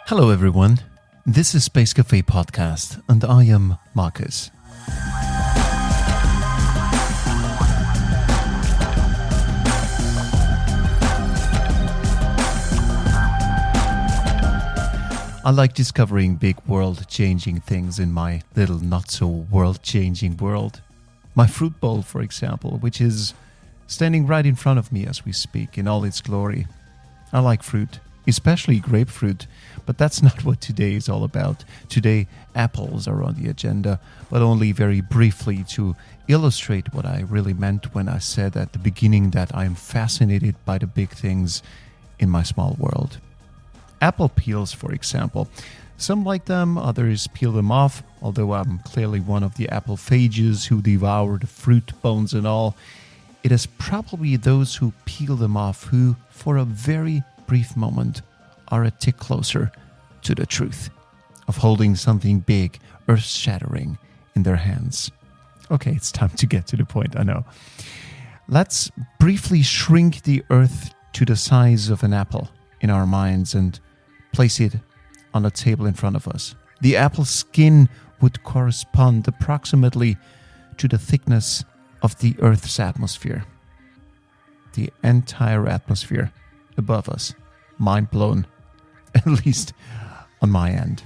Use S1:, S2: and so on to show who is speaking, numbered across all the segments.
S1: Hello everyone, this is Space Cafe Podcast and I am Marcus. I like discovering big world-changing things in my little not-so-world-changing world. My fruit bowl, for example, which is standing right in front of me as we speak in all its glory. I like fruit, especially grapefruit, but that's not what today is all about. Today, apples are on the agenda, but only very briefly to illustrate what I really meant when I said at the beginning that I am fascinated by the big things in my small world. Apple peels, for example. Some like them, others peel them off, although I'm clearly one of the apple phages who devour the fruit bones and all. It is probably those who peel them off who, for a very brief moment, are a tick closer to the truth of holding something big, earth-shattering in their hands. Okay, it's time to get to the point, I know. Let's briefly shrink the earth to the size of an apple in our minds and place it on a table in front of us. The apple skin would correspond approximately to the thickness of the Earth's atmosphere. The entire atmosphere above us. Mind blown, at least on my end.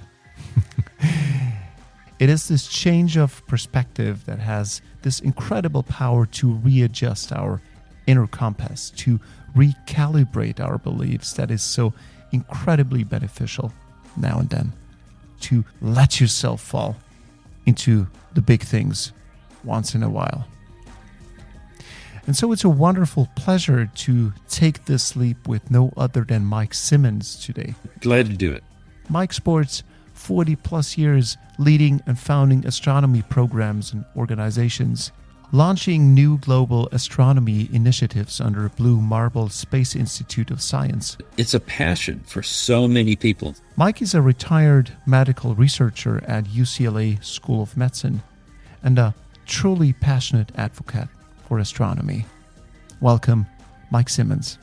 S1: It is this change of perspective that has this incredible power to readjust our inner compass, to recalibrate our beliefs that is so incredibly beneficial now and then. To let yourself fall into the big things once in a while. And so it's a wonderful pleasure to take this leap with no other than Mike Simmons today.
S2: Glad to do it.
S1: Mike sports 40 plus years leading and founding astronomy programs and organizations, launching new global astronomy initiatives under Blue Marble Space Institute of Science.
S2: It's a passion for so many people.
S1: Mike is a retired medical researcher at UCLA School of Medicine and a truly passionate advocate for astronomy. Welcome, Mike Simmons.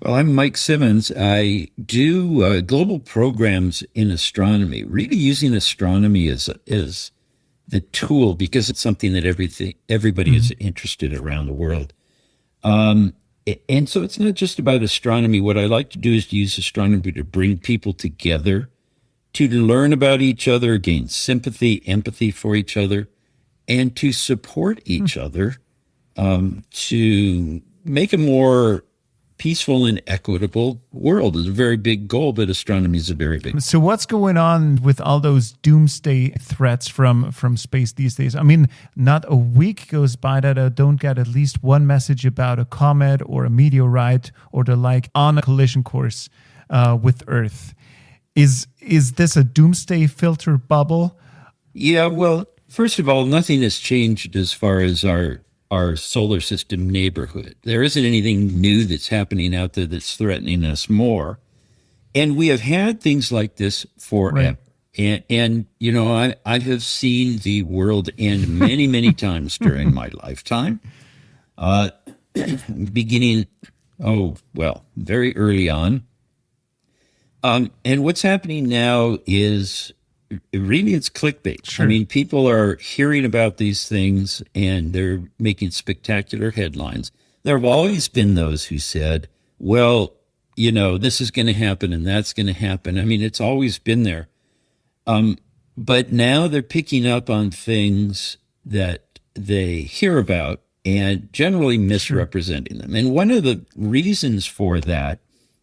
S2: Well, I'm Mike Simmons. I do global programs in astronomy, really using astronomy as the tool because it's something that everybody is interested around the world. And so it's not just about astronomy. What I like to do is to use astronomy to bring people together, to learn about each other, gain sympathy, empathy for each other, and to support each other to make a more peaceful and equitable world. Is a very big goal, but astronomy is a very big.
S1: So what's going on with all those doomsday threats from space these days? I mean, not a week goes by that I don't get at least one message about a comet or a meteorite or the like on a collision course with Earth. Is this a doomsday filter bubble?
S2: Yeah, well, first of all, nothing has changed as far as our solar system neighborhood. There isn't anything new that's happening out there that's threatening us more. And we have had things like this forever. Right. And you know, I have seen the world end many, many times during my lifetime. Beginning, very early on. And what's happening now is really it's clickbait.
S1: Sure.
S2: I mean, people are hearing about these things and they're making spectacular headlines. There have always been those who said, well, you know, this is going to happen and that's going to happen. I mean, it's always been there. But now they're picking up on things that they hear about and generally misrepresenting them. And one of the reasons for that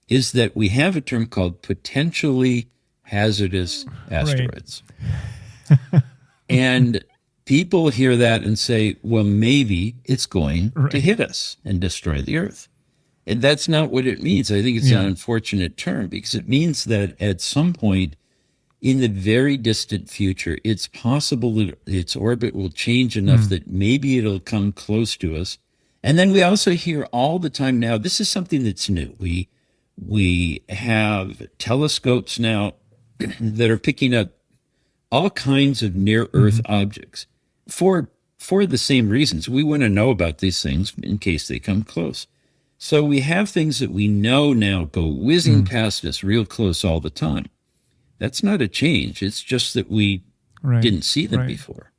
S2: is that we have a term called potentially hazardous asteroids. Right. And people hear that and say, well, maybe it's going to hit us and destroy the Earth. And that's not what it means. I think it's an unfortunate term because it means that at some point in the very distant future, it's possible that its orbit will change enough that maybe it'll come close to us. And then we also hear all the time now, this is something that's new. We have telescopes now that are picking up all kinds of near Earth objects for the same reasons. We want to know about these things in case they come close. So we have things that we know now go whizzing past us real close all the time. That's not a change. It's just that we didn't see them before.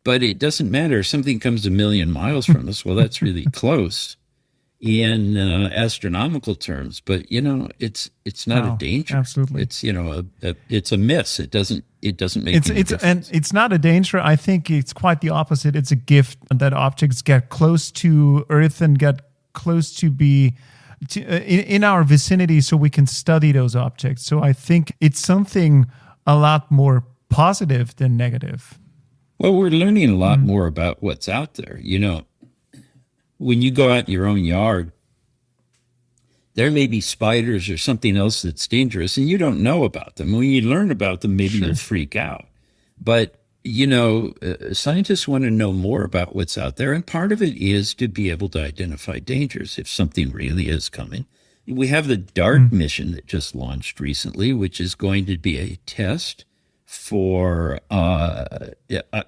S2: But it doesn't matter if something comes a million miles from us. Well, that's really close in astronomical terms. But it's not a danger.
S1: Absolutely,
S2: it's it's a miss. It doesn't make any difference.
S1: And it's not a danger. I think it's quite the opposite. It's a gift that objects get close to Earth and get close to be in our vicinity, so we can study those objects. So I think it's something a lot more positive than negative.
S2: Well, we're learning a lot more about what's out there. When you go out in your own yard, there may be spiders or something else that's dangerous, and you don't know about them. When you learn about them, maybe you'll freak out. But, scientists want to know more about what's out there, and part of it is to be able to identify dangers if something really is coming. We have the DART mission that just launched recently, which is going to be a test for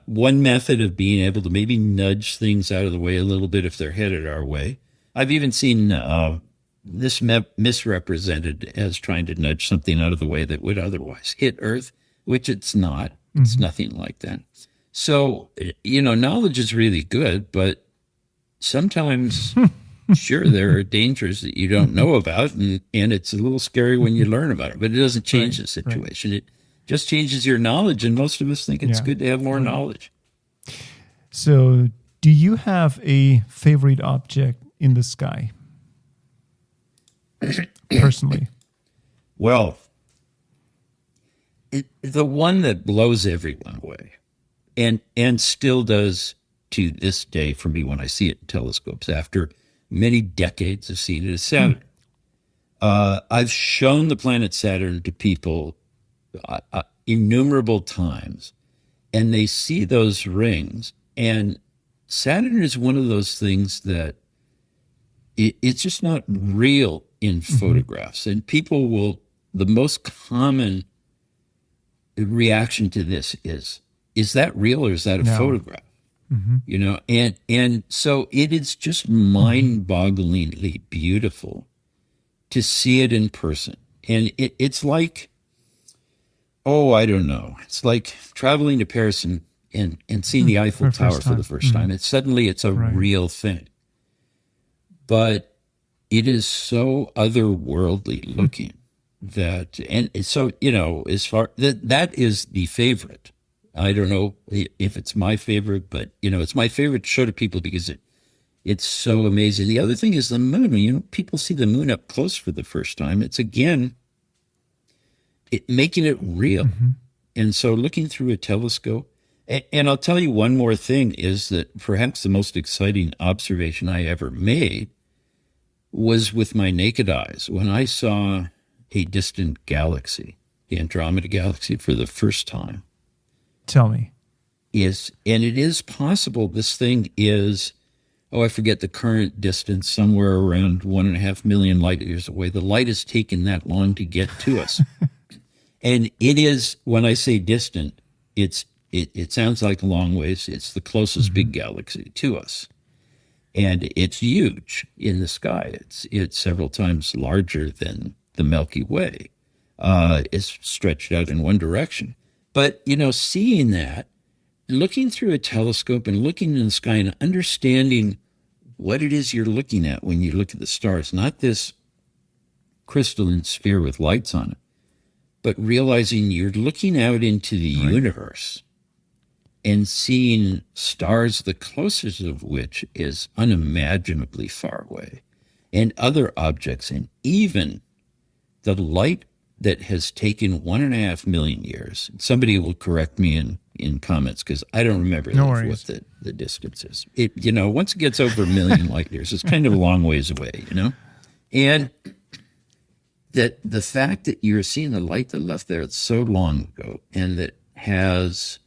S2: one method of being able to maybe nudge things out of the way a little bit if they're headed our way. I've even seen this misrepresented as trying to nudge something out of the way that would otherwise hit Earth, which it's not. It's nothing like that. So, knowledge is really good, but sometimes, sure, there are dangers that you don't know about, and it's a little scary when you learn about it, but it doesn't change the situation. It just changes your knowledge, and most of us think it's good to have more knowledge.
S1: So, do you have a favorite object in the sky? Personally?
S2: Well, the one that blows everyone away, and still does to this day for me when I see it in telescopes after many decades of seeing it, is Saturn. I've shown the planet Saturn to people innumerable times, and they see those rings, and Saturn is one of those things that it's just not real in photographs. And people will, the most common reaction to this is that real or is that a photograph? And so it is just mind-bogglingly beautiful to see it in person. And it's like, I don't know. It's like traveling to Paris and seeing the Eiffel Tower for the first time. It's a real thing. But it is so otherworldly looking that, and so, as far that is the favorite. I don't know if it's my favorite, but it's my favorite to show to people because it's so amazing. The other thing is the moon. People see the moon up close for the first time. It's again, making it real. And so looking through a telescope, and I'll tell you one more thing is that perhaps the most exciting observation I ever made was with my naked eyes when I saw a distant galaxy, the Andromeda Galaxy, for the first time.
S1: Tell me.
S2: And it is possible this thing is, I forget the current distance, somewhere around 1.5 million light years away. The light has taken that long to get to us. And it is, when I say distant, it sounds like a long ways. It's the closest big galaxy to us. And it's huge in the sky. It's several times larger than the Milky Way. It's stretched out in one direction. But, seeing that, looking through a telescope and looking in the sky and understanding what it is you're looking at when you look at the stars, not this crystalline sphere with lights on it, but realizing you're looking out into the universe and seeing stars, the closest of which is unimaginably far away, and other objects, and even the light that has taken 1.5 million years. Somebody will correct me in comments because I don't remember what the distance is. Once it gets over 1 million light years, it's kind of a long ways away, And that the fact that you're seeing the light that left there, it's so long ago, and that has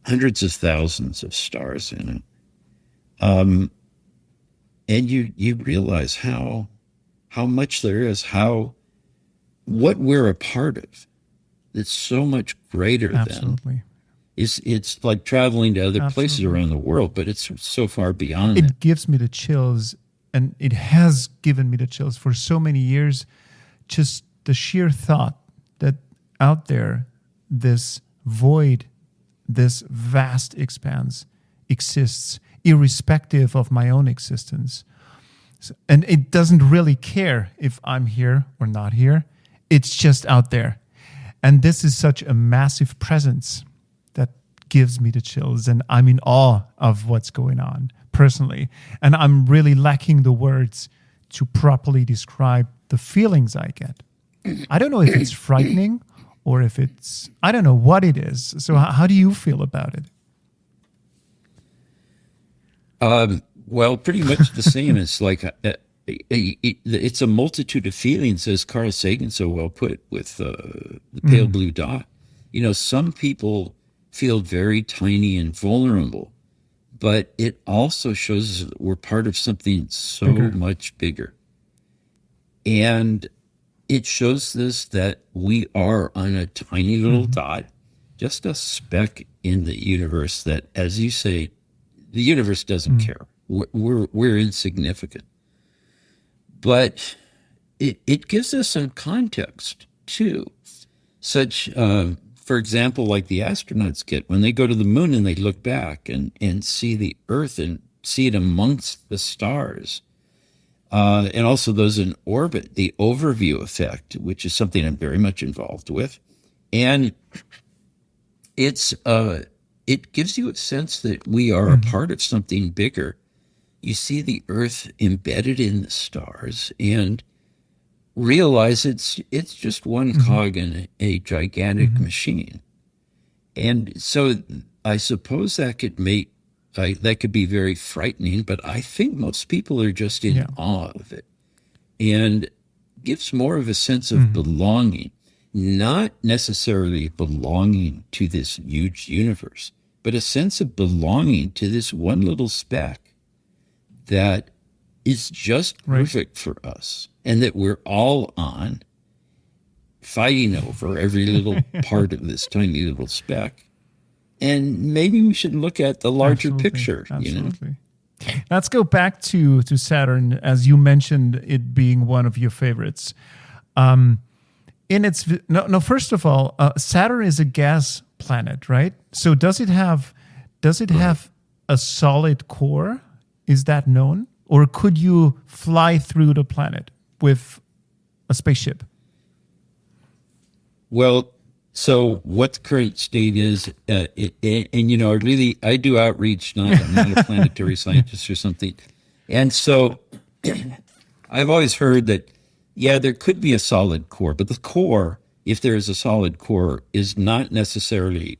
S2: hundreds of thousands of stars in it. And you realize how much there is, how what we're a part of that's so much greater than
S1: Absolutely.
S2: it's like traveling to other places
S1: Absolutely.
S2: around the world, but it's so far beyond that.
S1: It gives me the chills, and it has given me the chills for so many years. Just the sheer thought that out there, this void, this vast expanse exists, irrespective of my own existence. And it doesn't really care if I'm here or not here. It's just out there. And this is such a massive presence that gives me the chills. And I'm in awe of what's going on personally. And I'm really lacking the words to properly describe the feelings I get. I don't know if it's frightening or if it's, I don't know what it is. So how do you feel about it?
S2: Well, pretty much the same. It's like it's a multitude of feelings, as Carl Sagan so well put with the pale blue dot. You know, some people feel very tiny and vulnerable, but it also shows that we're part of something so much bigger. And it shows us that we are on a tiny little dot, just a speck in the universe that, as you say, the universe doesn't care. We're insignificant. But it gives us some context, too. Such, for example, like the astronauts get when they go to the moon and they look back and see the Earth and see it amongst the stars. And also those in orbit, the overview effect, which is something I'm very much involved with. And it gives you a sense that we are a part of something bigger. You see the Earth embedded in the stars and realize it's just one cog in a gigantic machine. And so I suppose that could be very frightening, but I think most people are just in awe of it, and gives more of a sense of belonging, not necessarily belonging to this huge universe, but a sense of belonging to this one little speck that is just perfect for us, and that we're all on, fighting over every little part of this tiny little speck. And maybe we should look at the larger picture.
S1: Absolutely. You know? Let's go back to Saturn, as you mentioned it being one of your favorites. First of all, Saturn is a gas planet, right? So does it have a solid core? Is that known? Or could you fly through the planet with a spaceship?
S2: Well, so what the current state is, and you know, I do outreach. I'm not a planetary scientist or something, and so I've always heard that, there could be a solid core, but the core, if there is a solid core, is not necessarily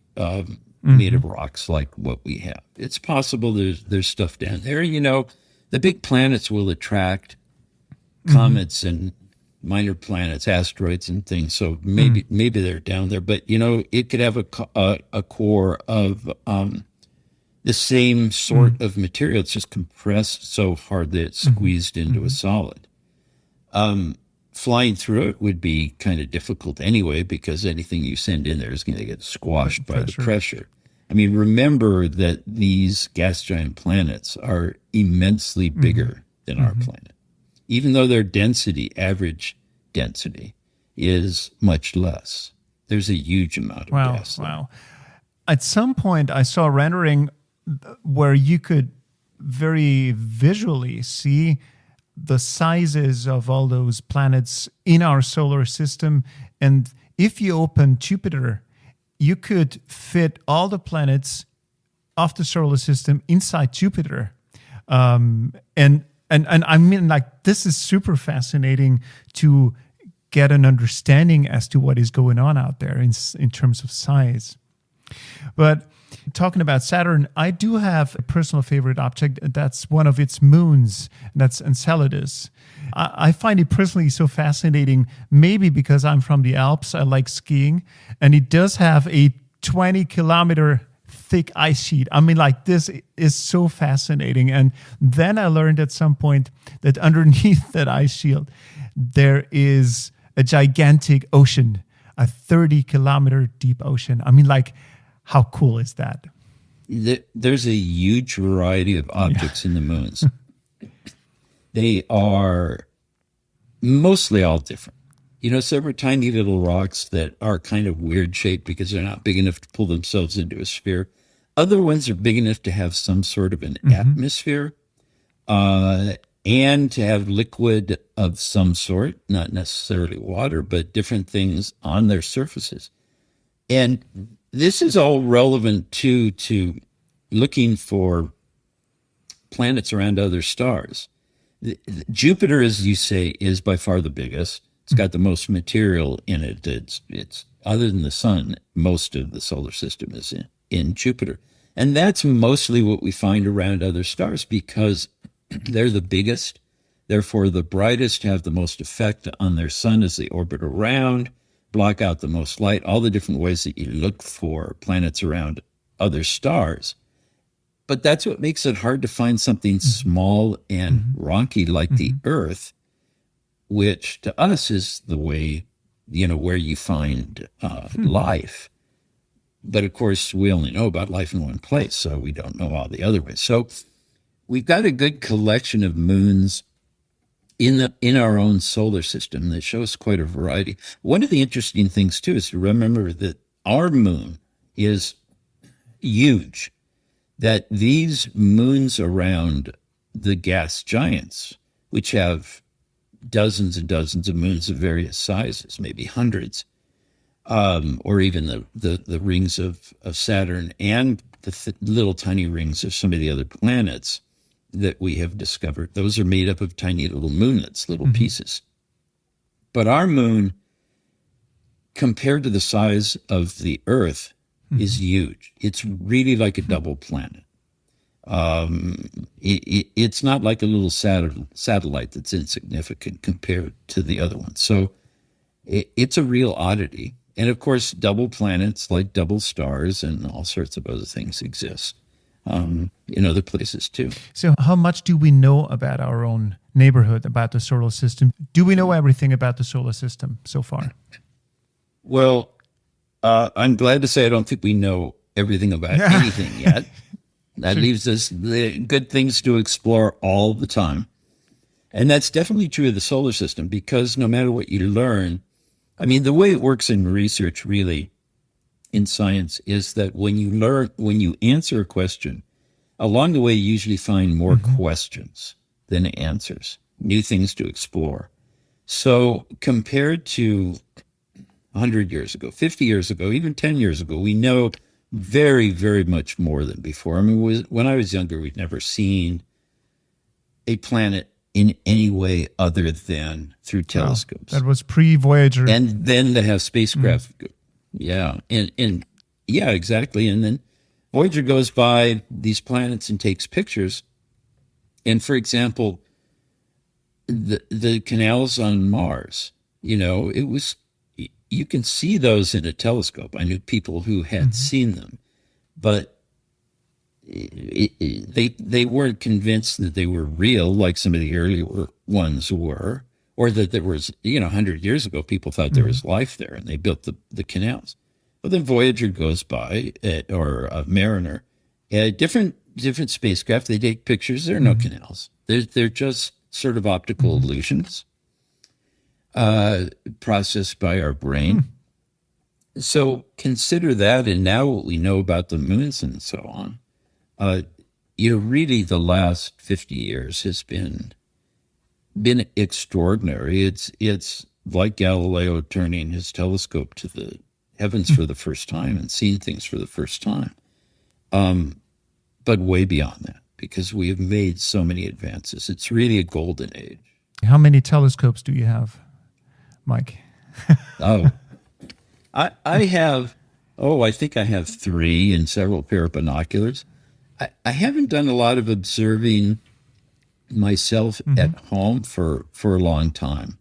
S2: made of rocks like what we have. It's possible there's stuff down there. You know, the big planets will attract comets and minor planets, asteroids and things. So maybe they're down there, but you know, it could have a core of the same sort of material. It's just compressed so hard that it's squeezed into a solid. Flying through it would be kind of difficult anyway, because anything you send in there is going to get squashed by the pressure. I mean, remember that these gas giant planets are immensely bigger than our planet. Even though their average density, is much less. There's a huge amount of gas there.
S1: Wow. At some point, I saw a rendering where you could very visually see the sizes of all those planets in our solar system. And if you open Jupiter, you could fit all the planets of the solar system inside Jupiter. And I mean, like, this is super fascinating to get an understanding as to what is going on out there in terms of size. But talking about Saturn, I do have a personal favorite object. That's one of its moons. That's Enceladus. I find it personally so fascinating, maybe because I'm from the Alps. I like skiing. And it does have a 20-kilometer thick ice sheet. I mean, like, this is so fascinating. And then I learned at some point that underneath that ice shield, there is a gigantic ocean, a 30-kilometer deep ocean. I mean, like, how cool is that?
S2: There's a huge variety of objects in the moons. They are mostly all different. Some are tiny little rocks that are kind of weird shaped because they're not big enough to pull themselves into a sphere. Other ones are big enough to have some sort of an atmosphere and to have liquid of some sort, not necessarily water, but different things on their surfaces. And this is all relevant to looking for planets around other stars. Jupiter, as you say, is by far the biggest. It's got the most material in it. It's other than the sun, most of the solar system is in Jupiter. And that's mostly what we find around other stars because they're the biggest, therefore the brightest, have the most effect on their sun as they orbit around, block out the most light, all the different ways that you look for planets around other stars. But that's what makes it hard to find something small and ronky like the Earth, which to us is the way, where you find life. But of course, we only know about life in one place, so we don't know all the other ways. So we've got a good collection of moons in our own solar system that shows quite a variety. One of the interesting things, too, is to remember that our moon is huge, that these moons around the gas giants, which have dozens and dozens of moons of various sizes, maybe hundreds, or even the rings of Saturn and the little tiny rings of some of the other planets that we have discovered. Those are made up of tiny little moonlets, little pieces. But our moon, compared to the size of the Earth, is huge. It's really like a double planet. It's not like a little satellite that's insignificant compared to the other ones. So it's a real oddity. And of course, double planets like double stars and all sorts of other things exist in other places too.
S1: So how much do we know about our own neighborhood, about the solar system? Do we know everything about the solar system so far?
S2: Well, I'm glad to say I don't think we know everything about anything yet. That leaves us the good things to explore all the time. And that's definitely true of the solar system because no matter what you learn, I mean, the way it works in research, really, in science, is that when you answer a question, along the way, you usually find more questions than answers, new things to explore. So compared to 100 years ago, 50 years ago, even 10 years ago, we know very, very much more than before. I mean, when I was younger, we'd never seen a planet in any way other than through telescopes.
S1: That was pre-Voyager.
S2: And then to have spacecraft. Yeah. And yeah, exactly. And then Voyager goes by these planets and takes pictures. And for example, the canals on Mars, you can see those in a telescope. I knew people who had seen them, but they weren't convinced that they were real like some of the earlier ones were, or that there was, 100 years ago, people thought there was life there and they built the canals. But then Voyager goes by, or Mariner, different spacecraft, they take pictures. There are no canals. They're just sort of optical illusions processed by our brain. So consider that, and now what we know about the moons and so on. Really the last 50 years has been extraordinary. It's like Galileo turning his telescope to the heavens for the first time and seeing things for the first time. But way beyond that, because we have made so many advances. It's really a golden age.
S1: How many telescopes do you have, Mike?
S2: I have, I think I have 3 and several pair of binoculars. I haven't done a lot of observing myself at home for a long time.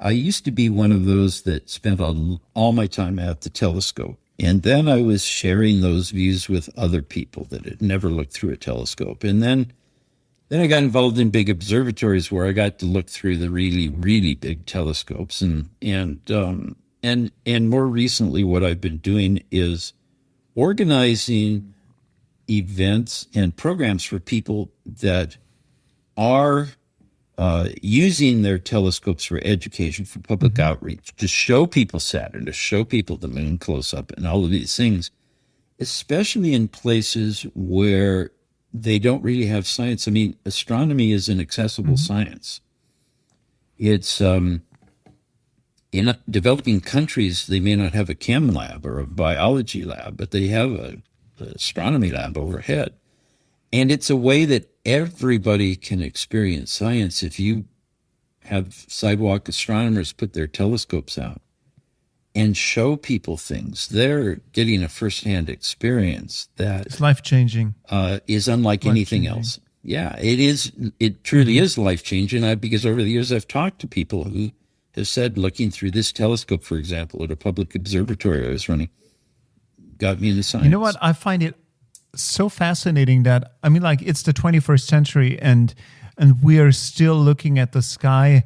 S2: I used to be one of those that spent all my time at the telescope. And then I was sharing those views with other people that had never looked through a telescope. And then Then I got involved in big observatories where I got to look through the really, really big telescopes, and more recently, what I've been doing is organizing events and programs for people that are using their telescopes for education, for public outreach, to show people Saturn, to show people the moon close up, and all of these things, especially in places where they don't really have science. I mean, astronomy is an accessible science. It's in developing countries, they may not have a chem lab or a biology lab, but they have an astronomy lab overhead. And it's a way that everybody can experience science. If you have sidewalk astronomers put their telescopes out and show people things, they're getting a firsthand experience that
S1: It's life-changing.
S2: Is unlike anything else. Yeah, it is. It truly is life-changing, because over the years I've talked to people who have said, looking through this telescope, for example, at a public observatory I was running, got me into science.
S1: You know what? I find it so fascinating that, I mean, like, it's the 21st century and we are still looking at the sky,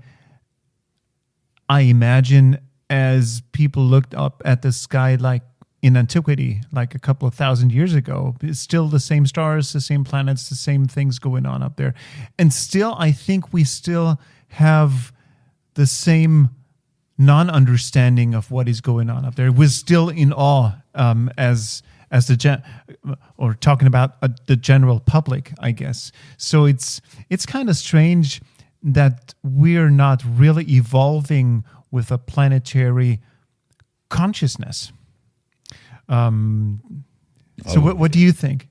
S1: I imagine, as people looked up at the sky like in antiquity, like a couple of thousand years ago. It's still the same stars, the same planets, the same things going on up there. And still, I think we still have the same non-understanding of what is going on up there. We're still in awe as or talking about the general public, I guess. So it's kind of strange that we're not really evolving with a planetary consciousness. What do you think?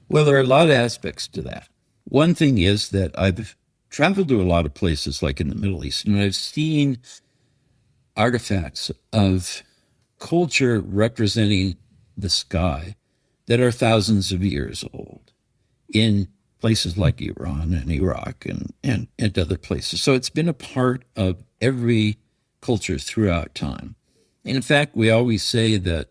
S2: Well, there are a lot of aspects to that. One thing is that I've traveled to a lot of places, like in the Middle East, and I've seen artifacts of culture representing the sky that are thousands of years old in places like Iran and Iraq and other places. So it's been a part of every culture throughout time. And in fact, we always say that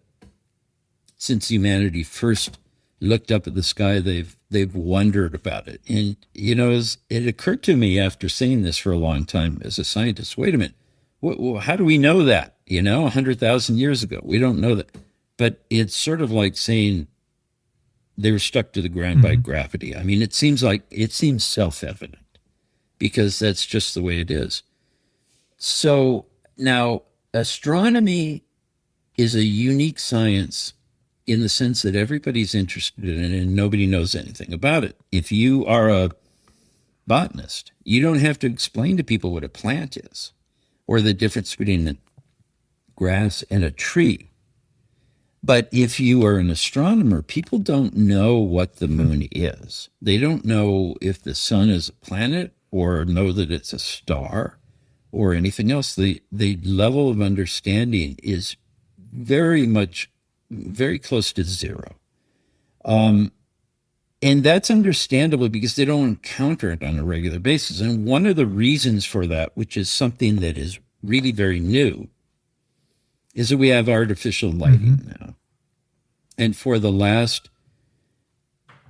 S2: since humanity first looked up at the sky, they've wondered about it. And, you know, it occurred to me after saying this for a long time as a scientist, wait a minute, how do we know that? 100,000 years ago, we don't know that. But it's sort of like saying they were stuck to the ground by gravity. I mean, it seems self-evident because that's just the way it is. So now astronomy is a unique science in the sense that everybody's interested in it and nobody knows anything about it. If you are a botanist, you don't have to explain to people what a plant is or the difference between a grass and a tree. But if you are an astronomer, people don't know what the moon is. They don't know if the sun is a planet or know that it's a star or anything else. The level of understanding is very close to zero. And that's understandable because they don't encounter it on a regular basis. And one of the reasons for that, which is something that is really very new, is that we have artificial lighting now. And for the last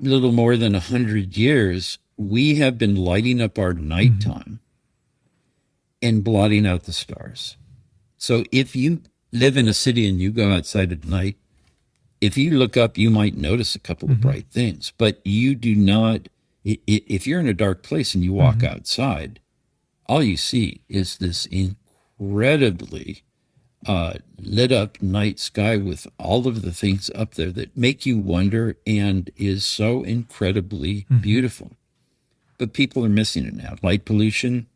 S2: little more than 100 years, we have been lighting up our nighttime and blotting out the stars. So if you live in a city and you go outside at night, if you look up, you might notice a couple of bright things, but you do not, if you're in a dark place and you walk outside, all you see is this incredibly lit up night sky with all of the things up there that make you wonder and is so incredibly beautiful. But people are missing it now. Light pollution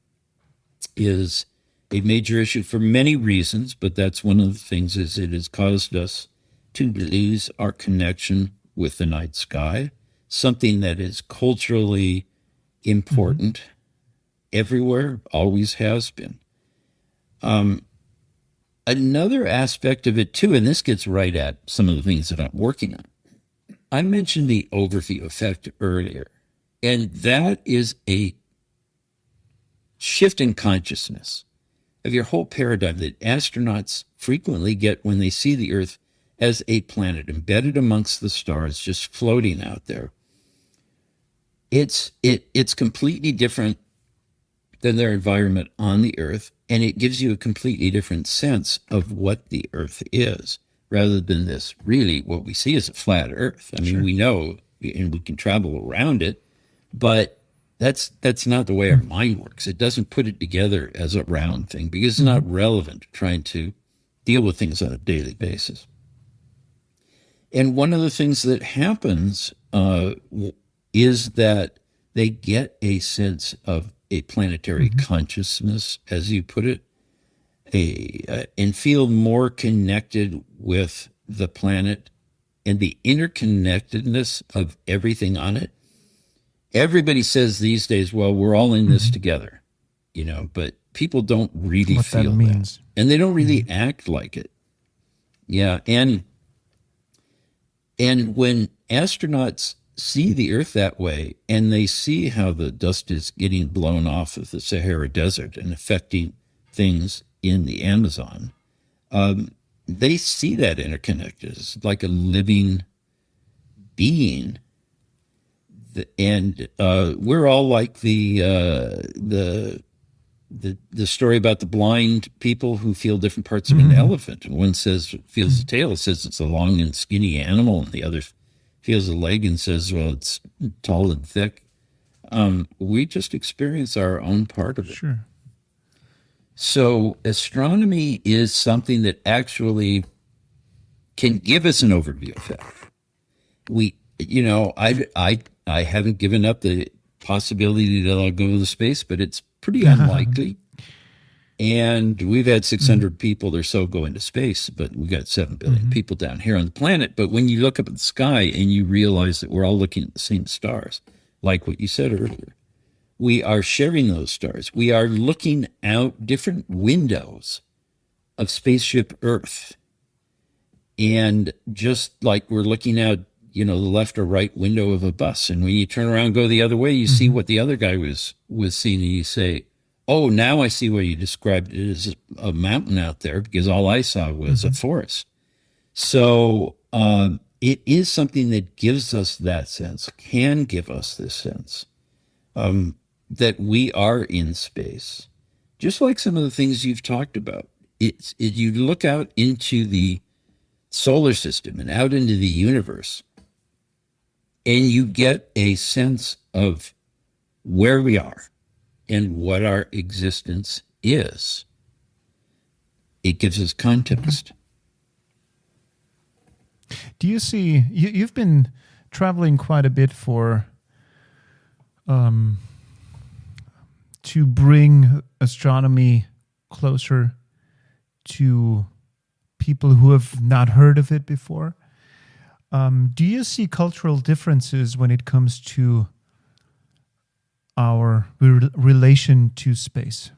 S2: is a major issue for many reasons, but that's one of the things is it has caused us to lose our connection with the night sky, something that is culturally important everywhere, always has been. Another aspect of it too, and this gets right at some of the things that I'm working on. I mentioned the overview effect earlier, and that is a shift in consciousness of your whole paradigm that astronauts frequently get when they see the Earth as a planet embedded amongst the stars, just floating out there. it's completely different than their environment on the Earth, and it gives you a completely different sense of what the Earth is, rather than this really what we see as a flat Earth. I mean, we know and we can travel around it, but that's not the way our mind works. It doesn't put it together as a round thing because it's not relevant to trying to deal with things on a daily basis. And one of the things that happens is that they get a sense of a planetary consciousness, as you put it, and feel more connected with the planet and the interconnectedness of everything on it. Everybody says these days, well, we're all in this together, but people don't really
S1: What
S2: feel
S1: that means.
S2: and they don't really act like it. Yeah. And when astronauts see the Earth that way, and they see how the dust is getting blown off of the Sahara Desert and affecting things in the Amazon, they see that interconnected. It's like a living being. And we're all like the story about the blind people who feel different parts of an elephant. And one feels the tail, says it's a long and skinny animal, and the other feels the leg and says, well, it's tall and thick. We just experience our own part of it.
S1: Sure.
S2: So astronomy is something that actually can give us an overview of that. I haven't given up the possibility that I'll go to space, but it's pretty unlikely. And we've had 600 people or so go into space, but we got 7 billion people down here on the planet. But when you look up at the sky and you realize that we're all looking at the same stars, like what you said earlier, we are sharing those stars. We are looking out different windows of spaceship Earth. And just like we're looking out, the left or right window of a bus. And when you turn around and go the other way, you see what the other guy was seeing, and you say, oh, now I see why you described it as a mountain out there, because all I saw was a forest. So it is something that gives us that sense, can give us this sense that we are in space. Just like some of the things you've talked about. You look out into the solar system and out into the universe, and you get a sense of where we are and what our existence is. It gives us context.
S1: Do you see, you've been traveling quite a bit to bring astronomy closer to people who have not heard of it before. Do you see cultural differences when it comes to our relation to space?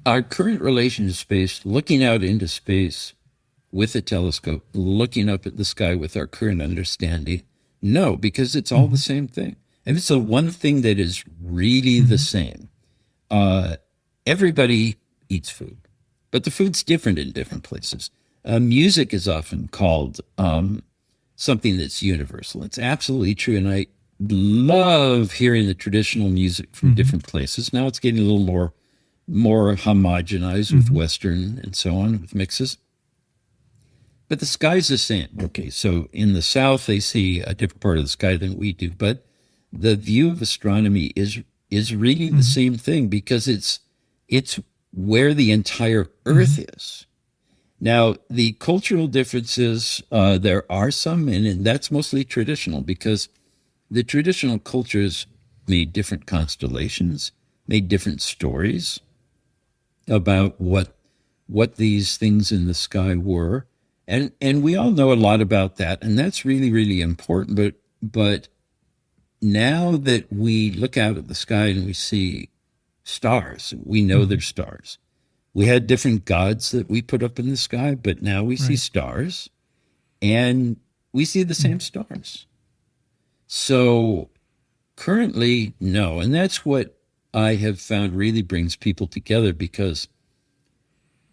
S2: Our current relation to space, looking out into space with a telescope, looking up at the sky with our current understanding, no, because it's all the same thing. And it's the one thing that is really the same. Everybody eats food, but the food's different in different places. Music is often called something that's universal. It's absolutely true. And I love hearing the traditional music from different places. Now it's getting a little more homogenized with Western and so on, with mixes. But the sky's the same. Okay, so in the South, they see a different part of the sky than we do. But the view of astronomy is really the same thing, because it's where the entire Earth is. Now, the cultural differences, there are some, and that's mostly traditional, because the traditional cultures made different constellations, made different stories about what these things in the sky were. And we all know a lot about that, and that's really, really important. But now that we look out at the sky and we see stars, we know they're stars. We had different gods that we put up in the sky, but now we see stars, and we see the same stars. So currently, no. And that's what I have found really brings people together, because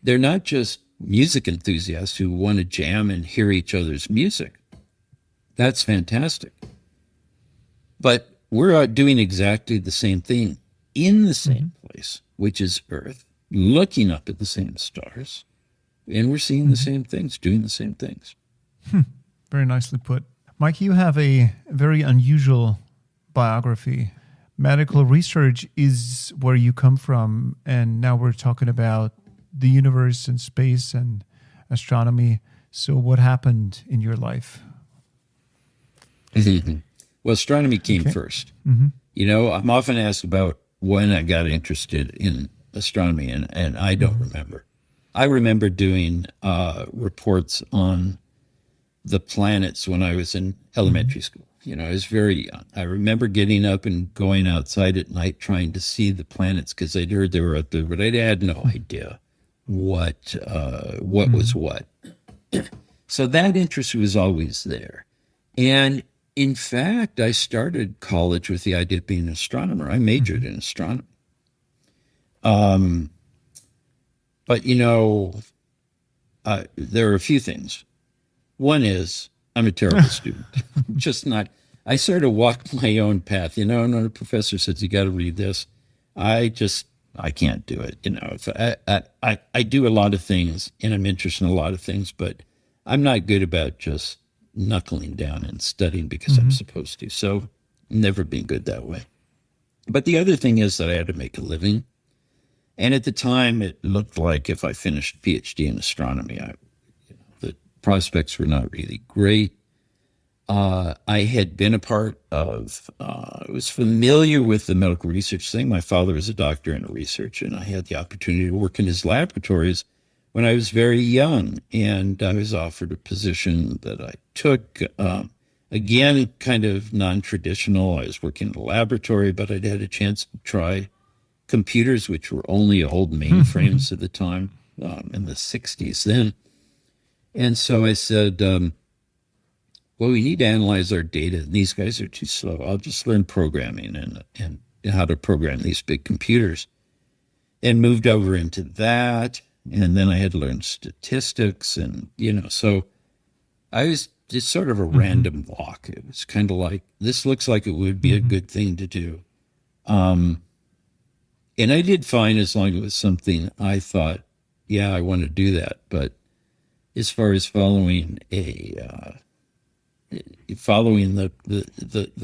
S2: they're not just music enthusiasts who want to jam and hear each other's music. That's fantastic. But we're out doing exactly the same thing in the same place, which is Earth, looking up at the same stars, and we're seeing the same things, doing the same things.
S1: Very nicely put. Mike, you have a very unusual biography. Medical research is where you come from, and now we're talking about the universe and space and astronomy. So what happened in your life?
S2: Well, astronomy came first. You know, I'm often asked about when I got interested in astronomy, and I don't remember. I remember doing reports on the planets when I was in elementary school. You know, I was very young. I remember getting up and going outside at night trying to see the planets because I'd heard they were up there, but I had no idea what was what. So that interest was always there. And in fact, I started college with the idea of being an astronomer. I majored in astronomy. But, you know, there are a few things. One is I'm a terrible student. Just not. I sort of walked my own path. You know, and when a professor says, you got to read this, I can't do it. You know, if I do a lot of things and I'm interested in a lot of things, but I'm not good about just knuckling down and studying because I'm supposed to. So never been good that way. But the other thing is that I had to make a living. And at the time, it looked like if I finished a PhD in astronomy, the prospects were not really great. I had been a part of, I was familiar with the medical research thing. My father was a doctor in research, and I had the opportunity to work in his laboratories when I was very young. And I was offered a position that I took, again, kind of non-traditional. I was working in a laboratory, but I'd had a chance to try computers, which were only old mainframes at the time, in the 60s then. And so I said, well, we need to analyze our data, and these guys are too slow. I'll just learn programming and how to program these big computers. And moved over into that. And then I had to learn statistics, and, you know, so I was just sort of a random walk. It was kind of like, this looks like it would be a good thing to do. And I did fine as long as it was something I thought, yeah, I want to do that. But as far as following the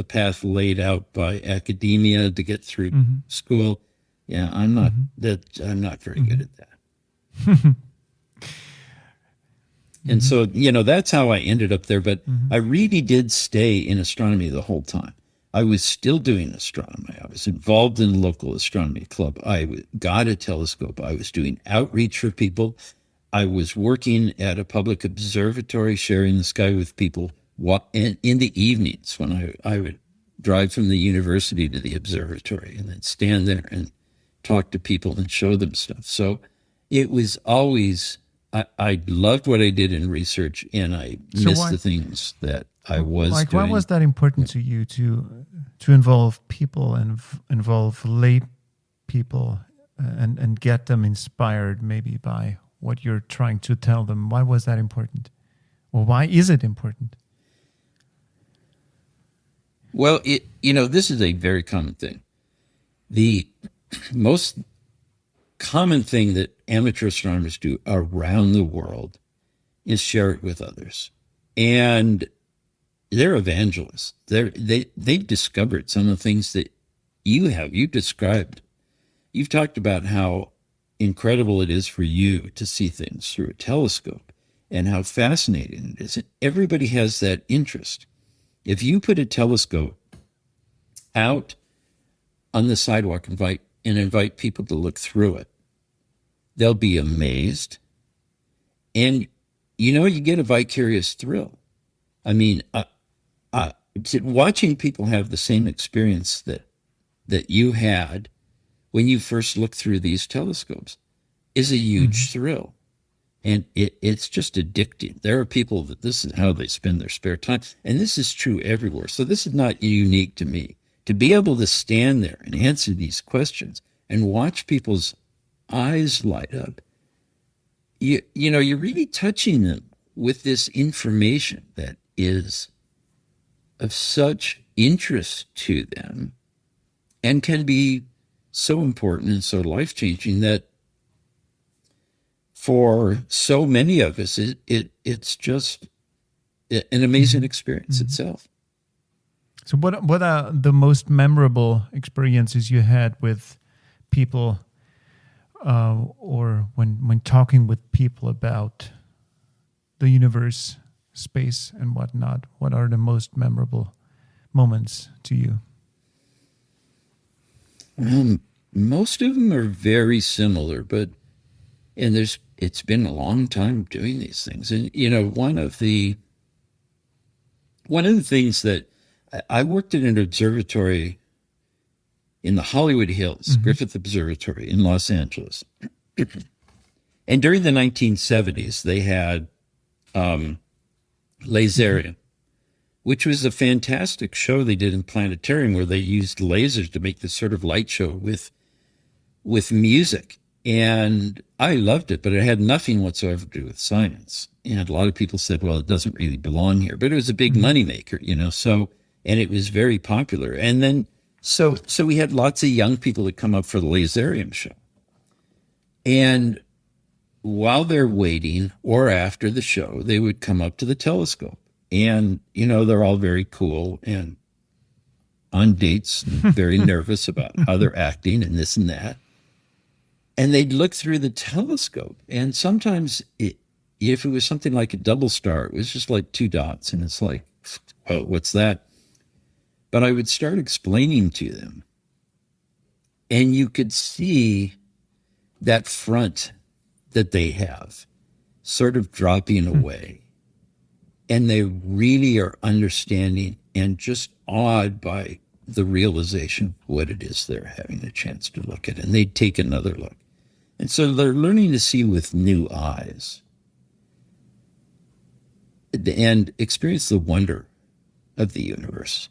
S2: path laid out by academia to get through school, yeah, I'm not very good at that. And so, you know, that's how I ended up there. But I really did stay in astronomy the whole time. I was still doing astronomy. I was involved in the local astronomy club. I got a telescope. I was doing outreach for people. I was working at a public observatory, sharing the sky with people in the evenings when I would drive from the university to the observatory and then stand there and talk to people and show them stuff. So it was always, I loved what I did in research, and I missed the things that I was doing.
S1: Why was that important to you to involve people and involve lay people and get them inspired maybe by what you're trying to tell them? Why was that important? Or why is it important?
S2: Well, this is a very common thing. The most common thing that amateur astronomers do around the world is share it with others. And they're evangelists. They've discovered some of the things that you've described. You've talked about how incredible it is for you to see things through a telescope and how fascinating it is. Everybody has that interest. If you put a telescope out on the sidewalk and invite people to look through it, they'll be amazed. And, you get a vicarious thrill. I mean, watching people have the same experience that you had when you first looked through these telescopes is a huge thrill. And it's just addicting. There are people that this is how they spend their spare time. And this is true everywhere. So this is not unique to me. To be able to stand there and answer these questions and watch people's eyes light up, you're really touching them with this information that is of such interest to them and can be so important and so life-changing that for so many of us, it's just an amazing experience itself.
S1: So what are the most memorable experiences you had with people, or when talking with people about the universe, space, and whatnot? What are the most memorable moments to you?
S2: Most of them are very similar, it's been a long time doing these things. And, one of the things that I worked at an observatory in the Hollywood Hills, Griffith Observatory in Los Angeles. And during the 1970s, they had Laserium, which was a fantastic show they did in planetarium where they used lasers to make this sort of light show with music. And I loved it, but it had nothing whatsoever to do with science. And a lot of people said, well, it doesn't really belong here. But it was a big moneymaker, and it was very popular. And then, so we had lots of young people that come up for the Laserium show. And while they're waiting or after the show, they would come up to the telescope. And, they're all very cool and on dates, and very nervous about how they're acting and this and that. And they'd look through the telescope. And sometimes if it was something like a double star, it was just like 2 dots. And it's like, oh, what's that? But I would start explaining to them. And you could see that front that they have sort of dropping away. And they really are understanding and just awed by the realization of what it is they're having a chance to look at. And they'd take another look. And so they're learning to see with new eyes and experience the wonder of the universe.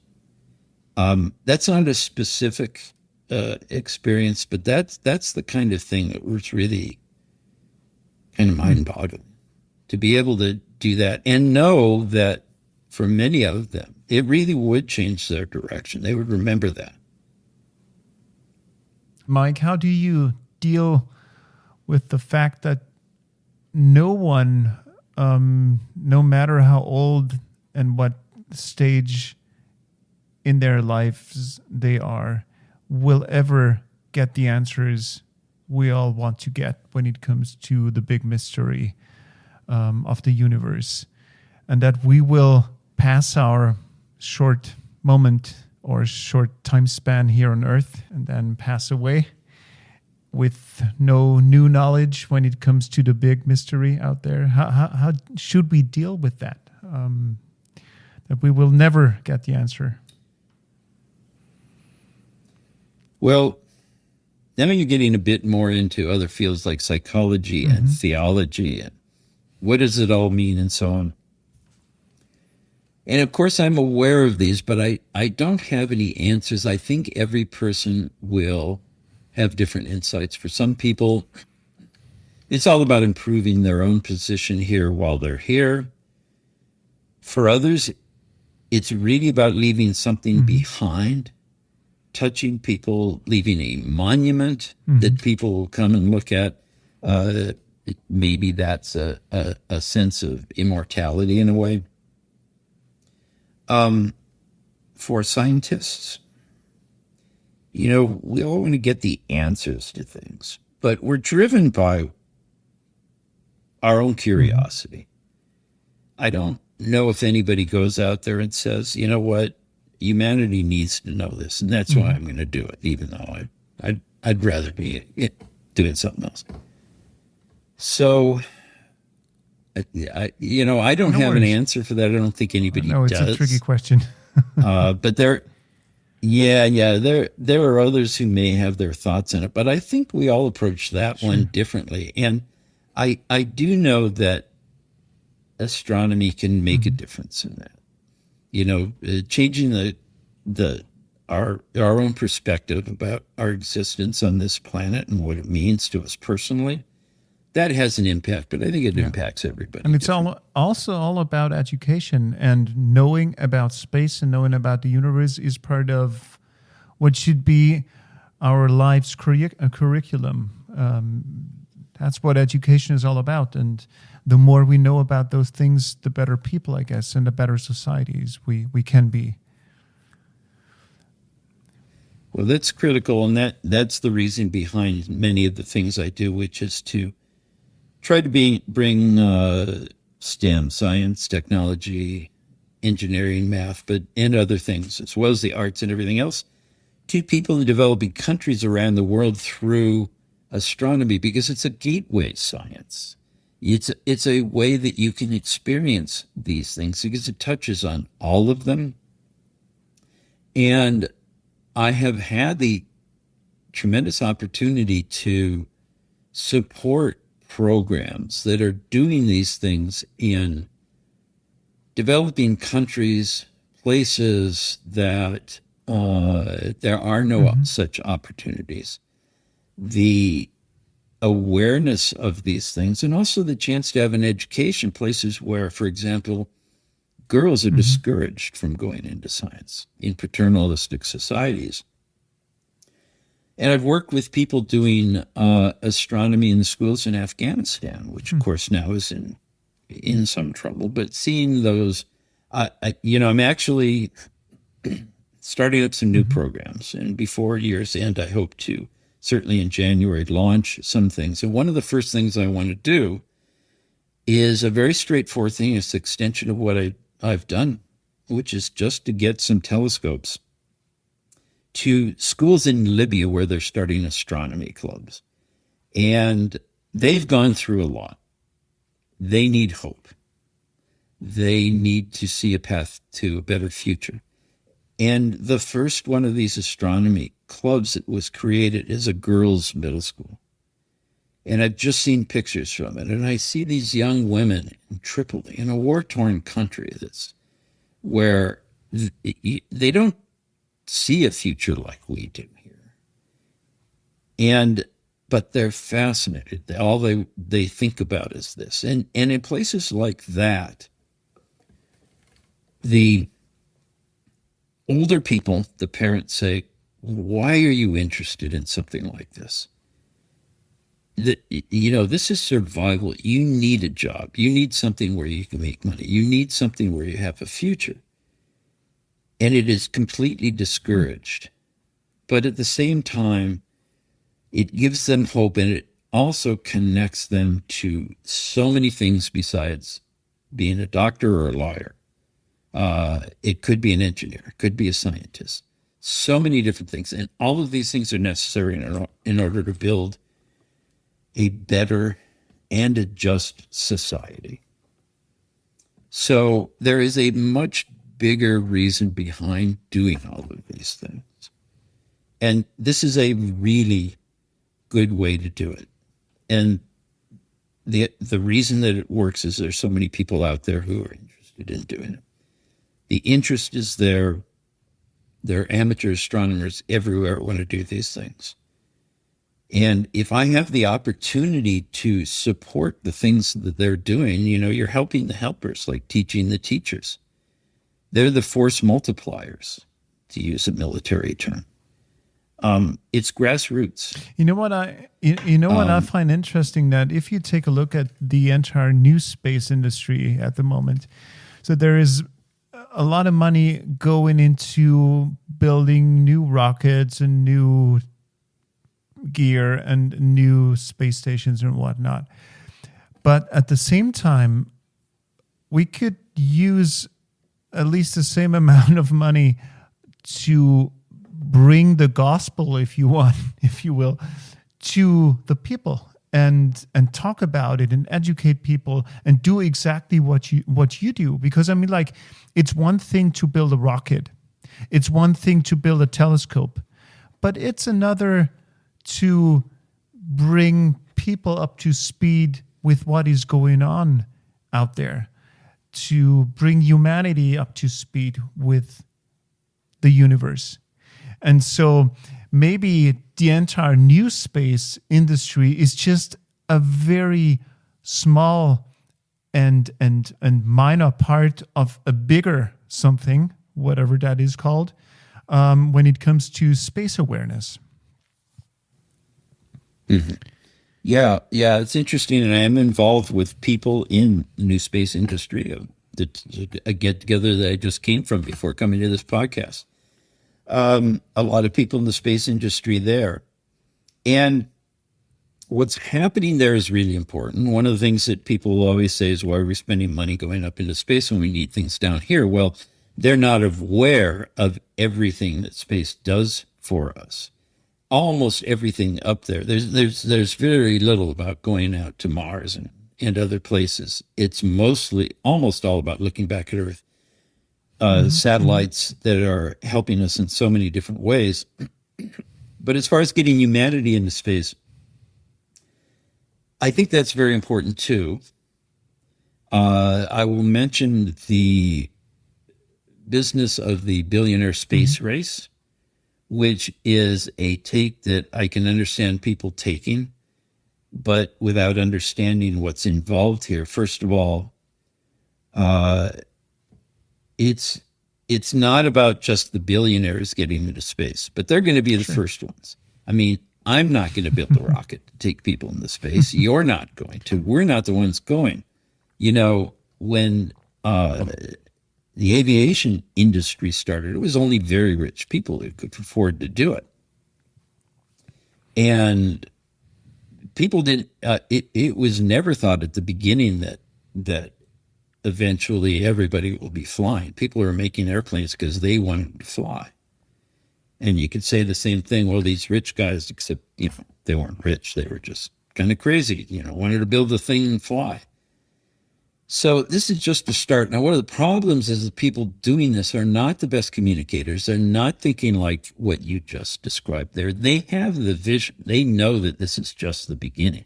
S2: That's not a specific experience, but that's the kind of thing that was really kind of mind-boggling, to be able to do that and know that for many of them, it really would change their direction. They would remember that.
S1: Mike, how do you deal with the fact that no one, no matter how old and what stage in their lives they are, will ever get the answers we all want to get when it comes to the big mystery of the universe, and that we will pass our short moment or short time span here on Earth and then pass away with no new knowledge when it comes to the big mystery out there? How should we deal with that? That we will never get the answer.
S2: Well, now you're getting a bit more into other fields like psychology and theology and what does it all mean and so on. And of course, I'm aware of these, but I don't have any answers. I think every person will have different insights. For some people, it's all about improving their own position here while they're here. For others, it's really about leaving something behind, touching people, leaving a monument that people will come and look at. Maybe that's a sense of immortality in a way. For scientists, we all want to get the answers to things, but we're driven by our own curiosity. I don't know if anybody goes out there and says, you know what, humanity needs to know this, and that's why I'm going to do it, even though I'd rather be doing something else. So, I don't have an answer for that. I don't think anybody does.
S1: No, it's a tricky question.
S2: But there are others who may have their thoughts in it. But I think we all approach that one differently. And I do know that astronomy can make a difference in that. Changing our own perspective about our existence on this planet and what it means to us personally. that has an impact, but I think it impacts everybody.
S1: And it's also all about education, and knowing about space and knowing about the universe is part of what should be our life's curriculum. That's what education is all about. And the more we know about those things, the better people, I guess, and the better societies we can be.
S2: Well, that's critical, and that's the reason behind many of the things I do, which is to try to bring STEM, science, technology, engineering, math, and other things, as well as the arts and everything else, to people in developing countries around the world through astronomy, because it's a gateway science. It's a way that you can experience these things because it touches on all of them. And I have had the tremendous opportunity to support programs that are doing these things in developing countries, places that there are no such opportunities. The awareness of these things, and also the chance to have an education, places where, for example, girls are discouraged from going into science in paternalistic societies. And I've worked with people doing astronomy in the schools in Afghanistan, which of course now is in some trouble. But seeing those, I'm actually starting up some new programs. And before year's end, I hope to, certainly in January, launch some things. And one of the first things I want to do is a very straightforward thing. It's the extension of what I've done, which is just to get some telescopes to schools in Libya where they're starting astronomy clubs. And they've gone through a lot. They need hope. They need to see a path to a better future. And the first one of these astronomy clubs that was created is a girls' middle school. And I've just seen pictures from it. And I see these young women in Tripoli, in a war-torn country where they don't see a future like we do here. But they're fascinated. All they think about is this. And in places like that, the older people, the parents say, why are you interested in something like this? This is survival. You need a job. You need something where you can make money. You need something where you have a future. And it is completely discouraged. But at the same time, it gives them hope, and it also connects them to so many things besides being a doctor or a lawyer. It could be an engineer. It could be a scientist. So many different things. And all of these things are necessary in order to build a better and a just society. So there is a much bigger reason behind doing all of these things. And this is a really good way to do it. And the reason that it works is there's so many people out there who are interested in doing it. The interest is there. There are amateur astronomers everywhere who want to do these things. And if I have the opportunity to support the things that they're doing, you're helping the helpers, like teaching the teachers. They're the force multipliers, to use a military term. It's grassroots.
S1: You know what I find interesting, that if you take a look at the entire new space industry at the moment, so there is a lot of money going into building new rockets and new gear and new space stations and whatnot. But at the same time, we could use at least the same amount of money to bring the gospel, if you will, to the people and talk about it and educate people and do exactly what you do. Because it's one thing to build a rocket, it's one thing to build a telescope, but it's another to bring people up to speed with what is going on out there, to bring humanity up to speed with the universe. And so maybe the entire new space industry is just a very small and minor part of a bigger something, whatever that is called, when it comes to space awareness.
S2: Mm-hmm. Yeah, it's interesting, and I am involved with people in the new space industry. A get together that I just came from before coming to this podcast. A lot of people in the space industry there, and what's happening there is really important. One of the things that people will always say is, why are we spending money going up into space when we need things down here? Well, they're not aware of everything that space does for us. Almost everything up there. There's very little about going out to Mars and other places. It's mostly almost all about looking back at Earth. Satellites that are helping us in so many different ways. But as far as getting humanity into space, I think that's very important too. I will mention the business of the billionaire space race, which is a take that I can understand people taking, but without understanding what's involved here. First of all, it's not about just the billionaires getting into space, but they're going to be the first ones. I mean, I'm not going to build a rocket to take people into space. You're not going to. We're not the ones going. You know, when the aviation industry started, it was only very rich people who could afford to do it. And people didn't, it was never thought at the beginning that eventually everybody will be flying. People are making airplanes because they wanted to fly. And you could say the same thing, well, these rich guys, except, you know, they weren't rich. They were just kind of crazy, you know, wanted to build the thing and fly. So this is just the start. Now, one of the problems is that people doing this are not the best communicators. They're not thinking like what you just described there. They have the vision. They know that this is just the beginning.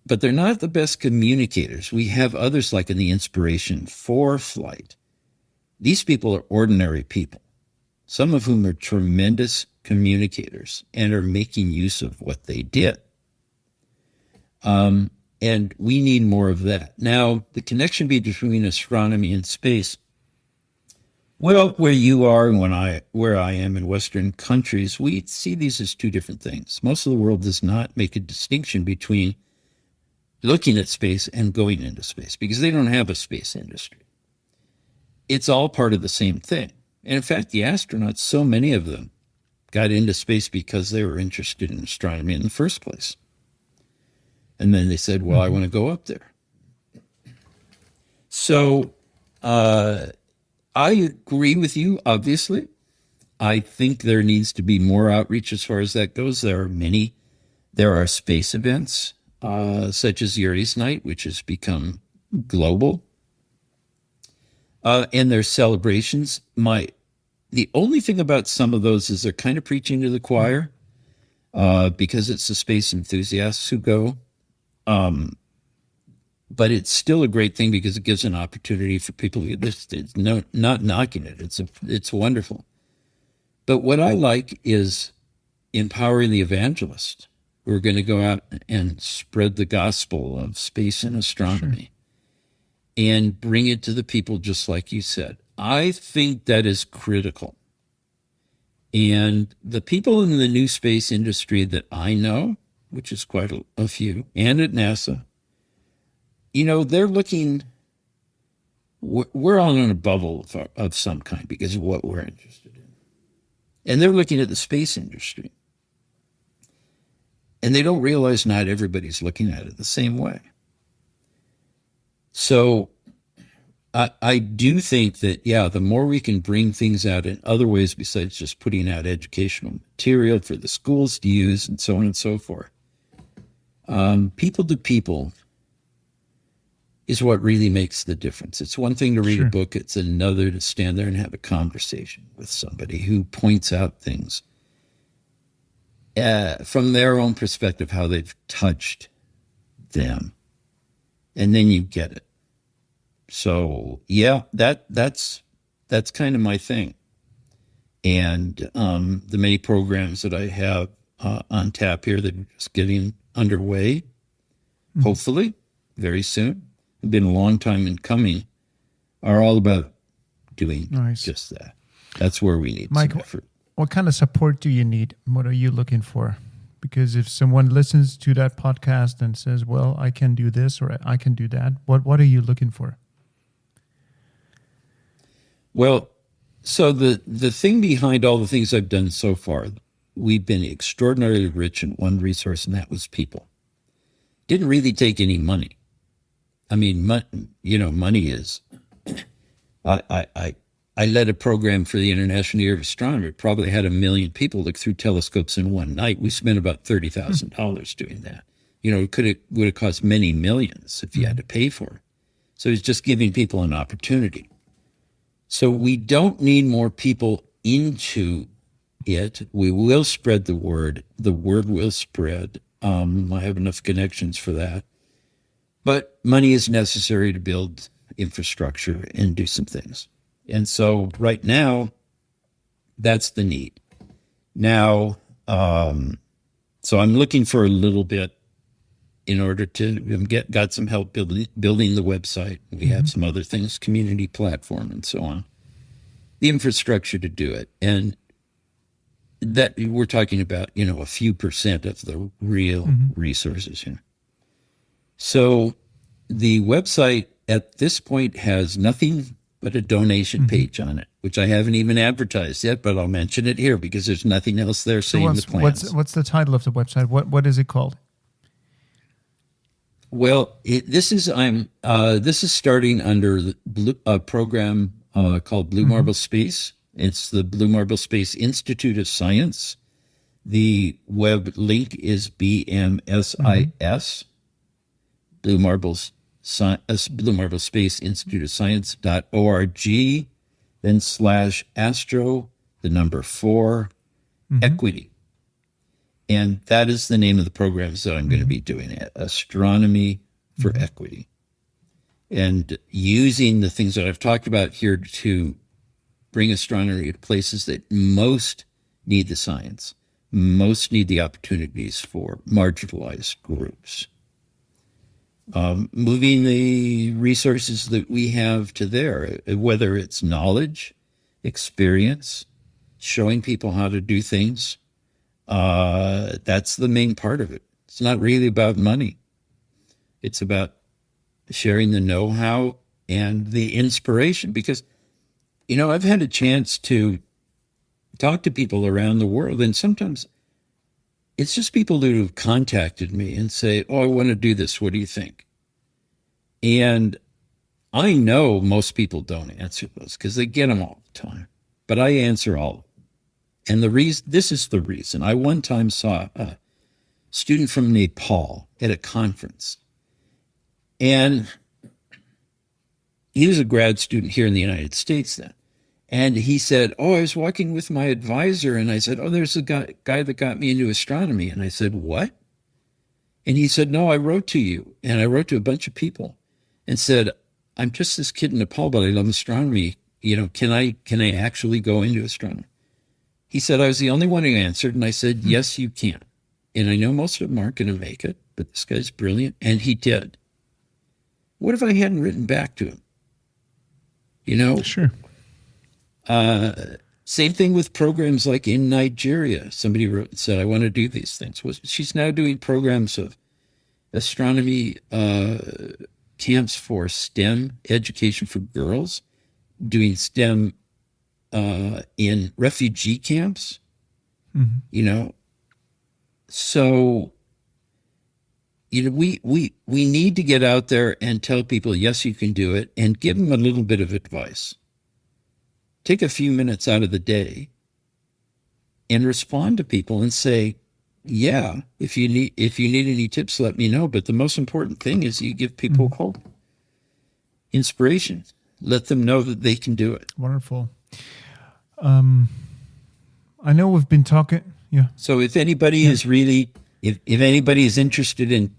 S2: But they're not the best communicators. We have others like in the inspiration for flight. These people are ordinary people, some of whom are tremendous communicators and are making use of what they did. And we need more of that. Now, the connection between astronomy and space, well, where you are and where I am in Western countries, we see these as two different things. Most of the world does not make a distinction between looking at space and going into space because they don't have a space industry. It's all part of the same thing. And in fact, the astronauts, so many of them got into space because they were interested in astronomy in the first place. And then they said, well, I want to go up there. So I agree with you, obviously. I think there needs to be more outreach as far as that goes. There are space events, such as Yuri's Night, which has become global. And there's celebrations. The only thing about some of those is they're kind of preaching to the choir, because it's the space enthusiasts who go. But it's still a great thing because it gives an opportunity for people to get this. It's not knocking it. It's wonderful. But what I like is empowering the evangelists who are going to go out and spread the gospel of space and astronomy and bring it to the people, just like you said. I think that is critical. And the people in the new space industry that I know, which is quite a few, and at NASA, you know, they're looking, we're all in a bubble of some kind because of what we're interested in. And they're looking at the space industry. And they don't realize not everybody's looking at it the same way. So I do think that, yeah, the more we can bring things out in other ways besides just putting out educational material for the schools to use and so on and so forth, people to people is what really makes the difference. It's one thing to read a book. It's another to stand there and have a conversation with somebody who points out things from their own perspective, how they've touched them. And then you get it. So, yeah, that's kind of my thing. And the many programs that I have on tap here that are just getting underway, hopefully very soon, have been a long time in coming, are all about doing just that. That's where we need
S1: Mike,
S2: some effort.
S1: What kind of support do you need? What are you looking for? Because if someone listens to that podcast and says, well, I can do this or I can do that, what are you looking for?
S2: Well, so the thing behind all the things I've done so far, we've been extraordinarily rich in one resource, and that was people. Didn't really take any money. I mean, money is. I led a program for the International Year of Astronomy. It probably had 1 million people look through telescopes in one night. We spent about $30,000 doing that. It would have cost many millions if you had to pay for it. So it's just giving people an opportunity. So we don't need more people into it. We will spread the word. The word will spread. I have enough connections for that. But money is necessary to build infrastructure and do some things. And so right now, that's the need. Now, so I'm looking for a little bit in order to got some help building the website. We have some other things, community platform and so on. The infrastructure to do it. And that we're talking about, a few percent of the real resources. So the website at this point has nothing but a donation page on it, which I haven't even advertised yet, but I'll mention it here because there's nothing else there saying the plans.
S1: What's the title of the website? What is it called?
S2: Well, this is starting under a program called Blue Marble Space. It's the Blue Marble Space Institute of Science. The web link is BMSIS, Blue Marble Space Institute of Science.org, then /astro, the number 4, equity. And that is the name of the programs that I'm going to be doing, Astronomy for Equity. And using the things that I've talked about here to bring astronomy to places that most need the science, most need the opportunities for marginalized groups. Moving the resources that we have to there, whether it's knowledge, experience, showing people how to do things, that's the main part of it. It's not really about money. It's about sharing the know-how and the inspiration because, I've had a chance to talk to people around the world, and sometimes it's just people who have contacted me and say, I want to do this. What do you think? And I know most people don't answer those because they get them all the time, but I answer all of them. And this is the reason. I one time saw a student from Nepal at a conference, and he was a grad student here in the United States then. And he said, I was walking with my advisor, and I said, there's a guy that got me into astronomy. And I said, what? And he said, no, I wrote to you. And I wrote to a bunch of people and said, I'm just this kid in Nepal, but I love astronomy. Can I actually go into astronomy? He said, I was the only one who answered. And I said, yes, you can. And I know most of them aren't going to make it, but this guy's brilliant. And he did. What if I hadn't written back to him?
S1: Sure.
S2: Same thing with programs like in Nigeria. Somebody wrote and said, I want to do these things. Well, she's now doing programs of astronomy camps for STEM education for girls, doing STEM in refugee camps, So, we need to get out there and tell people, yes, you can do it, and give them a little bit of advice. Take a few minutes out of the day and respond to people and say, yeah, if you need any tips, let me know. But the most important thing is you give people hope, inspiration, let them know that they can do it.
S1: Wonderful. I know we've been talking. Yeah.
S2: So if anybody is really, if anybody is interested in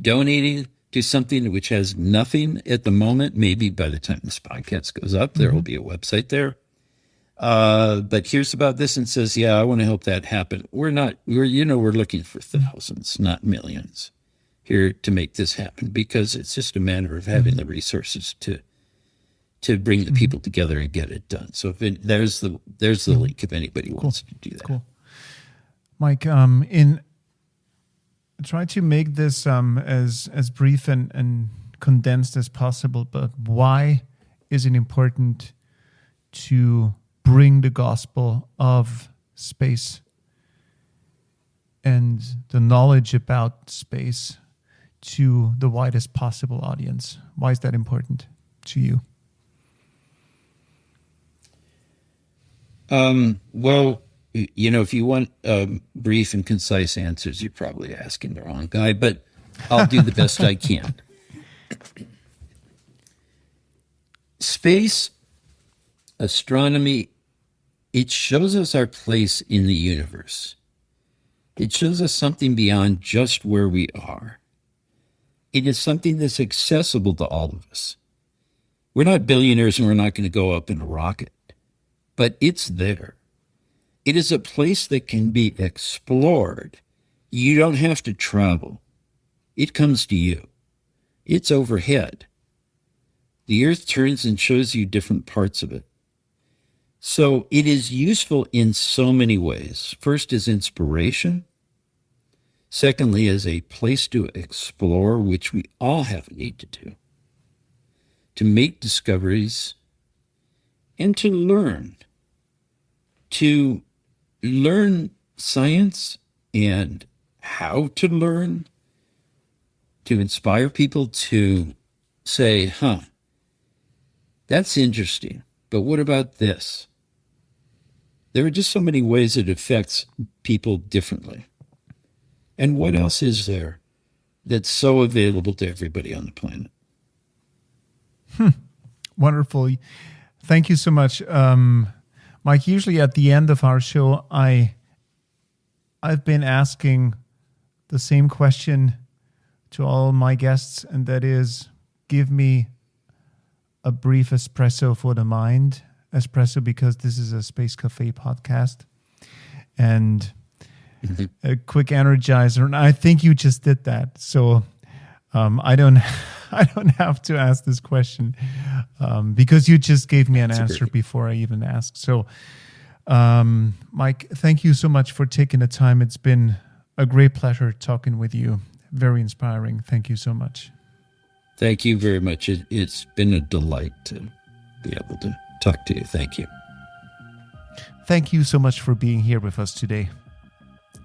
S2: donating to something which has nothing at the moment, maybe by the time this podcast goes up, there will be a website there. But here's about this and says, yeah, I want to help that happen. We're looking for thousands, not millions here to make this happen, because it's just a matter of having the resources to bring the people together and get it done. So there's the link if anybody wants to do that.
S1: Cool. Mike, try to make this as brief and condensed as possible, but why is it important to bring the gospel of space and the knowledge about space to the widest possible audience? Why is that important to you?
S2: Well, if you want brief and concise answers, you're probably asking the wrong guy, but I'll do the best I can. Space, astronomy, it shows us our place in the universe. It shows us something beyond just where we are. It is something that's accessible to all of us. We're not billionaires and we're not going to go up in a rocket, but it's there. It is a place that can be explored. You don't have to travel. It comes to you. It's overhead. The earth turns and shows you different parts of it. So it is useful in so many ways. First, as inspiration. Secondly, as a place to explore, which we all have a need to do. To make discoveries and to learn. To learn science and how to learn. To inspire people to say, that's interesting, but what about this? There are just so many ways it affects people differently. And what else is there that's so available to everybody on the planet?
S1: Wonderful. Thank you so much. Mike, usually at the end of our show, I've been asking the same question to all my guests, and that is, give me a brief espresso for the mind. Espresso, because this is a Space Cafe podcast. And a quick energizer. And I think you just did that. So I don't have to ask this question because you just gave me an answer before I even asked. So Mike, thank you so much for taking the time. It's been a great pleasure talking with you. Very inspiring. Thank you so much.
S2: Thank you very much. It's been a delight to be able to talk to you. Thank you.
S1: Thank you so much for being here with us today.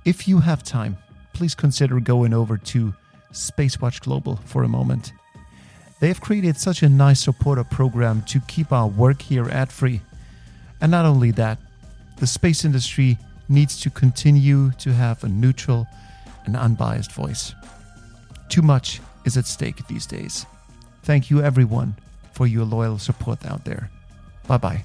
S1: If you have time, please consider going over to SpaceWatch.Global for a moment. They have created such a nice supporter program to keep our work here ad-free. And not only that, the space industry needs to continue to have a neutral and unbiased voice. Too much is at stake these days. Thank you everyone for your loyal support out there. Bye-bye.